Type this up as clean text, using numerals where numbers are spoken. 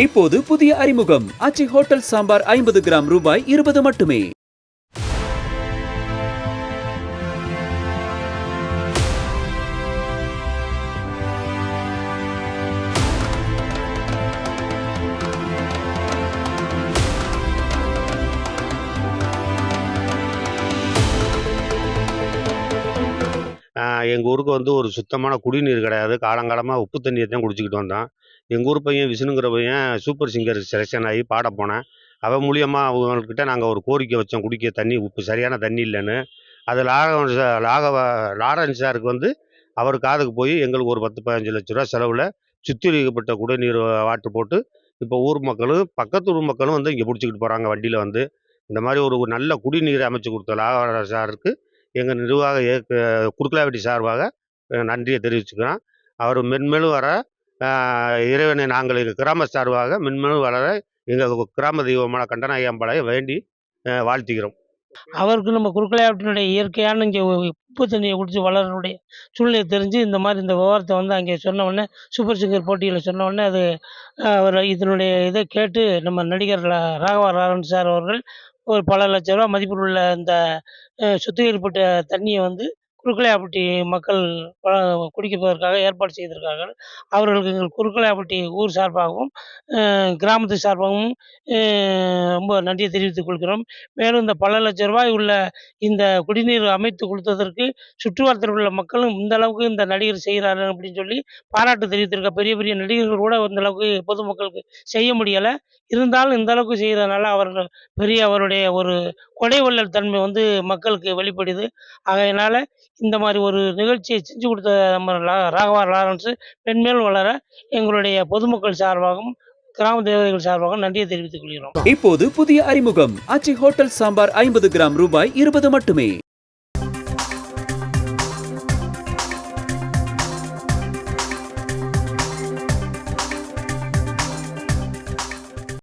இப்போது புதிய அறிமுகம் ஆச்சி ஹோட்டல் சாம்பார் 50 கிராம் ரூபாய் 20 மட்டுமே. எங்கள் ஊருக்கு ஒரு சுத்தமான குடிநீர் கிடையாது. காலங்காலமாக உப்பு தண்ணியை தான் குடிச்சிக்கிட்டு வந்தோம். எங்கள் ஊர் பையன் விஷ்ணுங்கிற பையன் சூப்பர் சிங்கர் செலெக்ஷன் ஆகி பாட போனேன். அவன் மூலியமா அவங்கக்கிட்ட நாங்கள் ஒரு கோரிக்கை வச்சோம், குடிக்க தண்ணி உப்பு சரியான தண்ணி இல்லைன்னு. அது லாரன்ஸ் சாருக்கு அவர் காதுக்கு போய் எங்களுக்கு ஒரு 10-15 லட்ச ரூபா செலவில் சுத்திகரிக்கப்பட்ட குடிநீர் வாட்டர் போட்டு இப்போ ஊர் மக்களும் பக்கத்து ஊர் மக்களும் இங்கே பிடிச்சிக்கிட்டு போகிறாங்க வண்டியில். இந்த மாதிரி ஒரு நல்ல குடிநீர் அமைச்சு கொடுத்த லாரன்ஸ் சாருக்கு எங்கள் நிர்வாக குறுக்கலாவட்டி சார்பாக நன்றியை தெரிவிச்சுக்கிறோம். அவர் மென்மேலும் வர இறைவனை நாங்கள் எங்கள் கிராம சார்பாக மென்மேலும் வளர எங்கள் கிராம தெய்வமான கண்டநாயகம்பாளைய வேண்டி வாழ்த்துகிறோம். அவருக்கு நம்ம குறுக்கலாவட்டினுடைய இயற்கையான இங்கே உப்பு தண்ணியை குடித்து வளரனுடைய சூழ்நிலை தெரிஞ்சு இந்த மாதிரி இந்த விவரத்தை அங்கே சொன்ன உடனே சூப்பர் சிங்கர் போட்டியில் சொன்ன உடனே அது அவர் இதனுடைய இதை கேட்டு நம்ம நடிகர் ராகவா லாரன்ஸ் சார் அவர்கள் ஒரு பல லட்ச ரூபா மதிப்பில் இந்த சுத்திகரிக்கப்பட்ட தண்ணியை குறுக்கலாவட்டி மக்கள் குடிப்பதற்காக ஏற்பாடு செய்திருக்கார்கள். அவர்களுக்கு எங்கள் குறுக்கலாவட்டி ஊர் சார்பாகவும் கிராமத்து சார்பாகவும் ரொம்ப நன்றியை தெரிவித்துக் கொள்கிறோம். மேலும் இந்த பல லட்ச ரூபாய் உள்ள இந்த குடிநீர் அமைத்து கொடுத்ததற்கு சுற்றுவட்டாரத்தில் உள்ள மக்களும் இந்த அளவுக்கு இந்த நடிகர் செய்கிறாரு அப்படின்னு சொல்லி பாராட்டு தெரிவித்திருக்க. பெரிய பெரிய நடிகர்கள் கூட இந்த அளவுக்கு பொதுமக்களுக்கு செய்ய முடியலை. இருந்தாலும் இந்த அளவுக்கு செய்கிறதுனால அவருடைய ஒரு கொடை வள்ளல் தன்மை மக்களுக்கு வெளிப்படுது. ஆகையினால இந்த மாதிரி ஒரு நிகழ்ச்சியை செஞ்சு கொடுத்த நம்ம ராகவா லாரன்ஸ் மென்மேலும் வளர எங்களுடைய பொதுமக்கள் சார்பாகவும் கிராம தேவதைகள் சார்பாகவும் நன்றியை தெரிவித்துக் கொள்கிறோம். இப்போது புதிய அறிமுகம் ஆச்சி ஹோட்டல் சாம்பார் 50 கிராம் ரூபாய் 20 மட்டுமே.